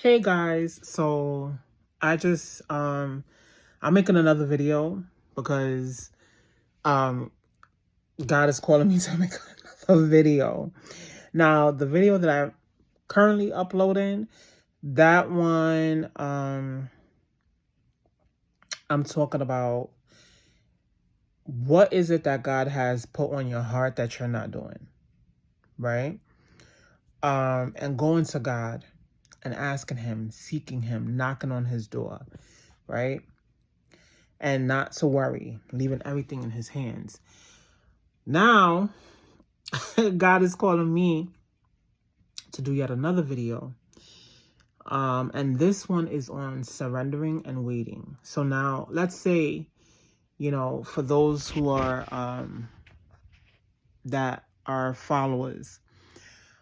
Hey guys, so I just I'm making another video because um God is calling me to make another video. Now, the video that I'm currently uploading, that one I'm talking about what is it that God has put on your heart that you're not doing, right? And going to God and asking him, seeking him, knocking on his door, right? And not to worry, leaving everything in his hands. Now, God is calling me to do yet another video. And this one is on surrendering and waiting. So now, let's say, for those who are, that are followers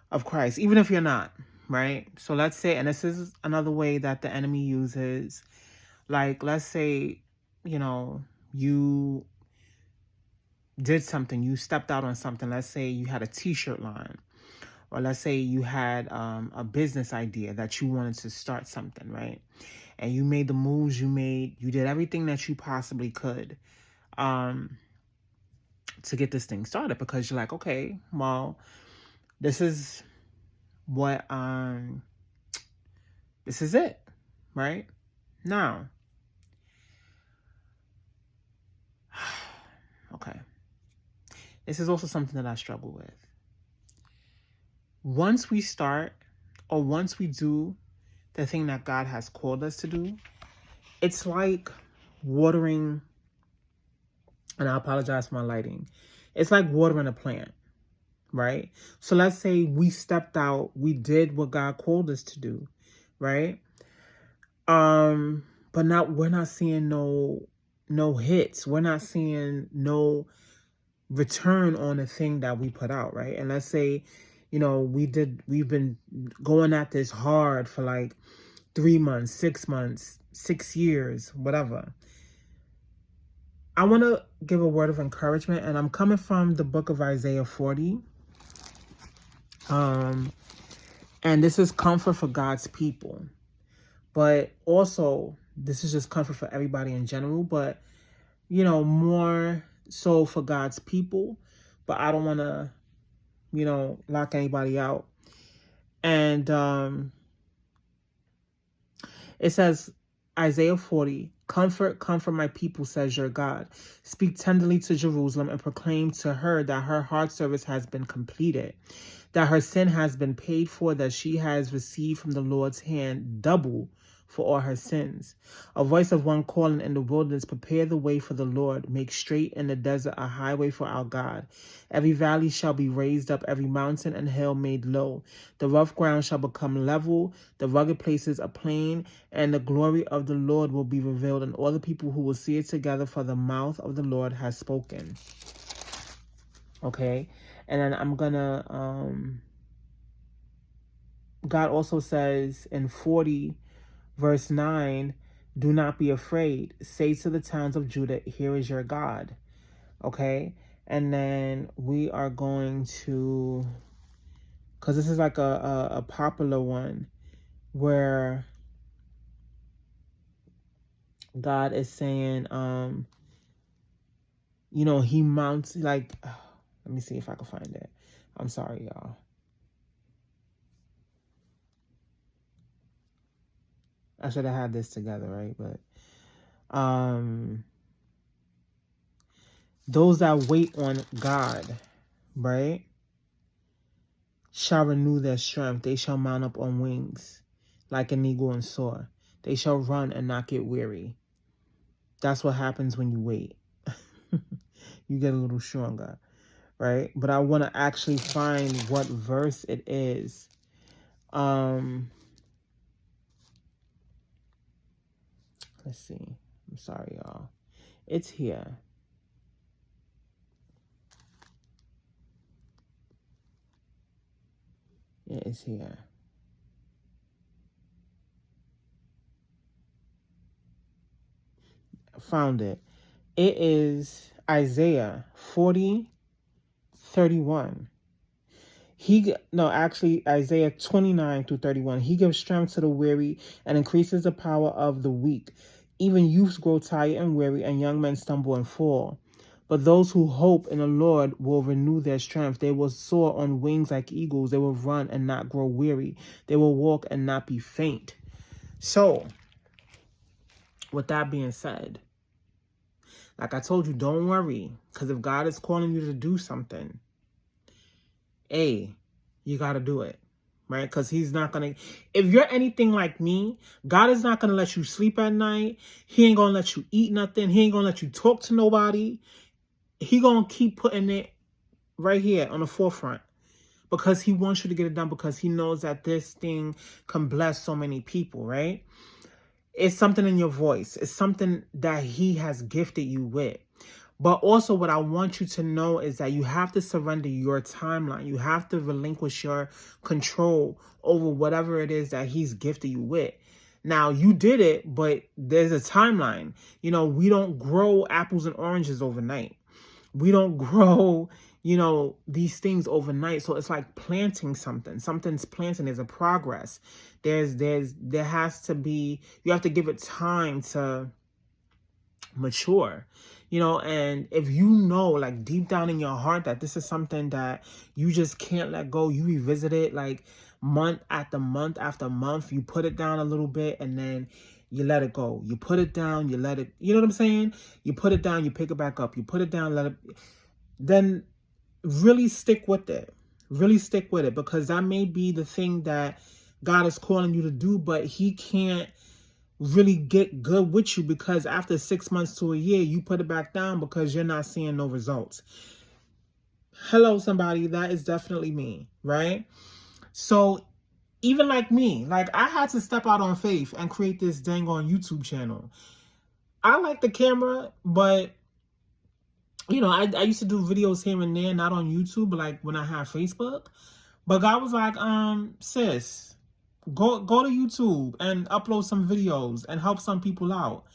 of Christ, even if you're not, right? So let's say, and this is another way that the enemy uses, like, let's say, you did something, you stepped out on something. Let's say you had a t-shirt line, or let's say you had a business idea that you wanted to start something, right? And you made the moves you did everything that you possibly could to get this thing started, because you're like, okay, well, this is what this is it, right? Now, okay, this is also something that I struggle with. Once we start, or once we do the thing that God has called us to do, it's like watering, and I apologize for my lighting. It's like watering a plant, right? So let's say we stepped out, we did what God called us to do, right? But now we're not seeing no hits. We're not seeing no return on the thing that we put out, right? And let's say, we've been going at this hard for like 3 months, 6 months, 6 years, whatever. I want to give a word of encouragement, and I'm coming from the book of Isaiah 40. And this is comfort for God's people. But also, this is just comfort for everybody in general, but, more so for God's people. But I don't want to, lock anybody out. And it says, Isaiah 40, comfort, comfort my people, says your God. Speak tenderly to Jerusalem and proclaim to her that her heart service has been completed, that her sin has been paid for, that she has received from the Lord's hand double for all her sins. A voice of one calling in the wilderness, prepare the way for the Lord, make straight in the desert a highway for our God. Every valley shall be raised up, every mountain and hill made low. The rough ground shall become level, the rugged places a plain, and the glory of the Lord will be revealed, and all the people who will see it together, for the mouth of the Lord has spoken. Okay? And then I'm gonna, God also says in 40, verse 9, do not be afraid. Say to the towns of Judah, here is your God. Okay? And then we are going to, because this is like a popular one, where God is saying, he mounts, like, let me see if I can find it. I'm sorry, y'all. I should have had this together, right? But those that wait on God, right, shall renew their strength. They shall mount up on wings like an eagle and soar. They shall run and not get weary. That's what happens when you wait. You get a little stronger, right? But I want to actually find what verse it is. Let's see. I'm sorry, y'all. It's here. It is here. I found it. It is Isaiah 40:31. Isaiah 29-31. He gives strength to the weary and increases the power of the weak. Even youths grow tired and weary, and young men stumble and fall. But those who hope in the Lord will renew their strength. They will soar on wings like eagles. They will run and not grow weary. They will walk and not be faint. So, with that being said, like I told you, don't worry. Because if God is calling you to do something, you got to do it. Right? Because he's not going to... If you're anything like me, God is not going to let you sleep at night. He ain't going to let you eat nothing. He ain't going to let you talk to nobody. He going to keep putting it right here on the forefront. Because he wants you to get it done. Because he knows that this thing can bless so many people, right? It's something in your voice. It's something that he has gifted you with. But also what I want you to know is that you have to surrender your timeline. You have to relinquish your control over whatever it is that he's gifted you with. Now, you did it, but there's a timeline. You know, we don't grow apples and oranges overnight. We don't grow, these things overnight. So it's like planting something. Something's planting. There's a progress. There has to be, you have to give it time to mature, and if you know, like deep down in your heart that this is something that you just can't let go, you revisit it like month after month, you put it down a little bit and then you let it go. You put it down, you let it, you know what I'm saying? You put it down, you pick it back up. You put it down, let it, then really stick with it. Really stick with it, because that may be the thing that God is calling you to do, but he can't really get good with you because after 6 months to a year, you put it back down because you're not seeing no results. Hello, somebody. That is definitely me, right? So even like me, like I had to step out on faith and create this dang on YouTube channel. I like the camera, but I used to do videos here and there, not on YouTube, but like when I had Facebook. But God was like, sis, go to YouTube and upload some videos and help some people out.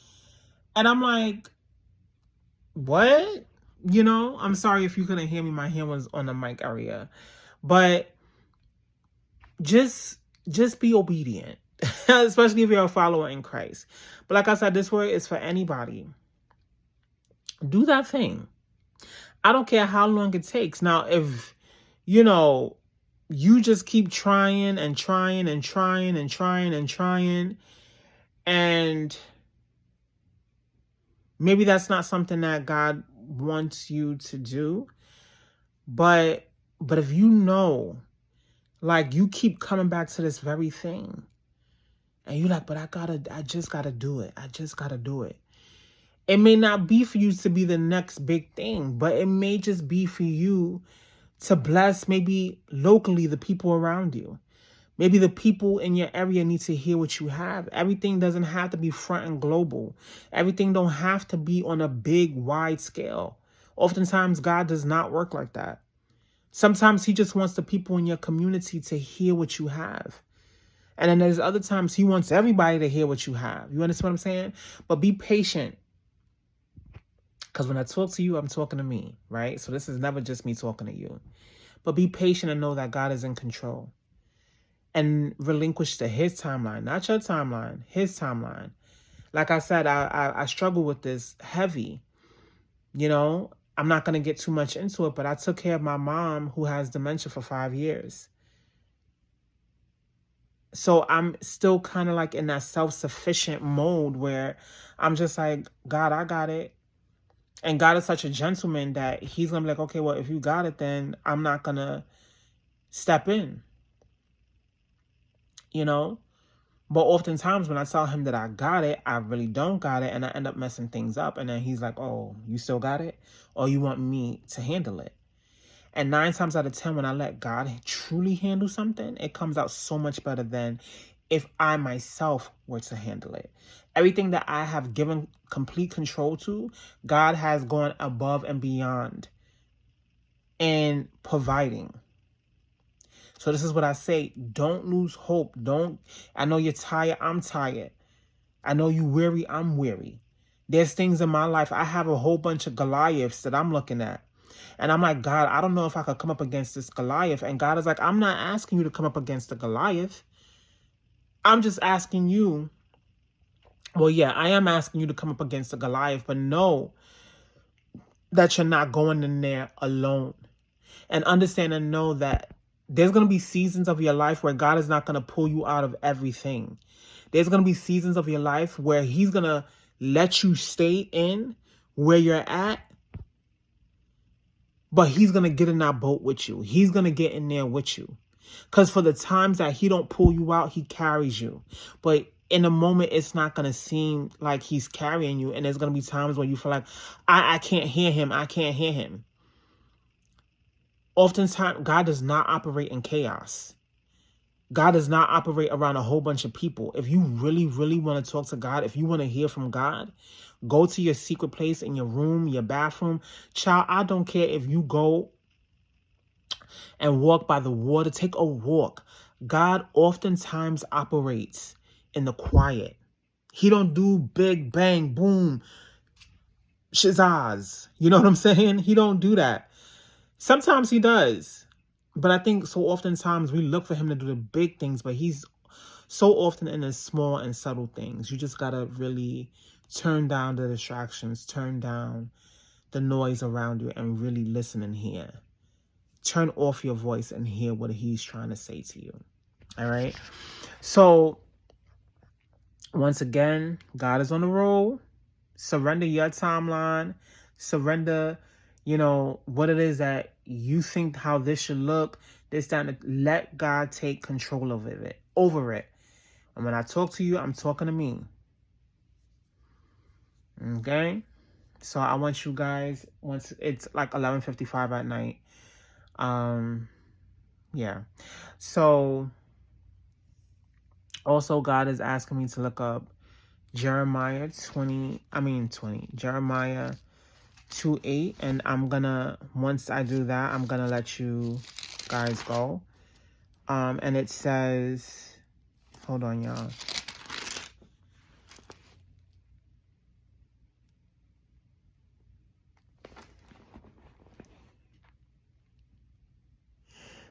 And I'm like, what? I'm sorry if you couldn't hear me. My hand was on the mic area. But just be obedient, especially if you're a follower in Christ. But like I said, this word is for anybody. Do that thing. I don't care how long it takes. Now, if, you just keep trying and trying and trying and trying and trying, and maybe that's not something that God wants you to do. But if like you keep coming back to this very thing and you're like, but I just gotta do it. I just gotta do it. It may not be for you to be the next big thing, but it may just be for you to bless maybe locally the people around you. Maybe the people in your area need to hear what you have. Everything doesn't have to be front and global. Everything don't have to be on a big, wide scale. Oftentimes, God does not work like that. Sometimes he just wants the people in your community to hear what you have. And then there's other times he wants everybody to hear what you have. You understand what I'm saying? But be patient. Because when I talk to you, I'm talking to me, right? So this is never just me talking to you. But be patient and know that God is in control. And relinquish to his timeline, not your timeline, his timeline. Like I said, I struggle with this heavy. I'm not going to get too much into it, but I took care of my mom who has dementia for 5 years. So I'm still kind of like in that self-sufficient mode where I'm just like, God, I got it. And God is such a gentleman that he's going to be like, okay, well, if you got it, then I'm not going to step in. But oftentimes when I tell him that I got it, I really don't got it. And I end up messing things up. And then he's like, oh, you still got it? Or you want me to handle it? And 9 times out of 10, when I let God truly handle something, it comes out so much better than if I myself were to handle it. Everything that I have given complete control to, God has gone above and beyond in providing. So this is what I say. Don't lose hope. I know you're tired. I'm tired. I know you're weary. I'm weary. There's things in my life. I have a whole bunch of Goliaths that I'm looking at. And I'm like, God, I don't know if I could come up against this Goliath. And God is like, I'm not asking you to come up against the Goliath. I'm just asking you. Well, yeah, I am asking you to come up against the Goliath, but know that you're not going in there alone. And understand and know that there's going to be seasons of your life where God is not going to pull you out of everything. There's going to be seasons of your life where he's going to let you stay in where you're at, but he's going to get in that boat with you. He's going to get in there with you. Because for the times that he don't pull you out, he carries you. But in a moment, it's not going to seem like he's carrying you. And there's going to be times when you feel like, I can't hear him. I can't hear him. Oftentimes, God does not operate in chaos. God does not operate around a whole bunch of people. If you really, really want to talk to God, if you want to hear from God, go to your secret place in your room, your bathroom. Child, I don't care if you go and walk by the water, take a walk. God oftentimes operates in the quiet. He don't do big bang, boom, shazaz. You know what I'm saying? He don't do that. Sometimes he does. But I think so oftentimes we look for him to do the big things, but he's so often in the small and subtle things. You just got to really turn down the distractions, turn down the noise around you, and really listen and hear. Turn off your voice and hear what he's trying to say to you. All right? So, once again, God is on the roll. Surrender your timeline. Surrender, what it is that you think how this should look. This time, let God take control of it, over it. And when I talk to you, I'm talking to me. Okay? So I want you guys, once it's like 11:55 at night. Yeah. So also God is asking me to look up Jeremiah 2:8, and once I do that, I'm gonna let you guys go. And it says, hold on, y'all.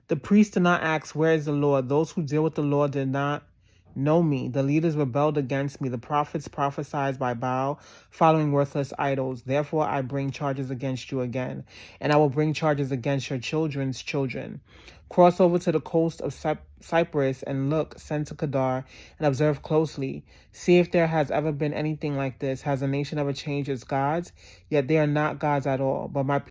The priests did not ask, where is the Lord? Those who deal with the Lord did not know me. The leaders rebelled against me. The prophets prophesied by Baal, following worthless idols. Therefore, I bring charges against you again, and I will bring charges against your children's children. Cross over to the coast of Cyprus and look, send to Kedar and observe closely. See if there has ever been anything like this. Has a nation ever changed its gods? Yet they are not gods at all, but my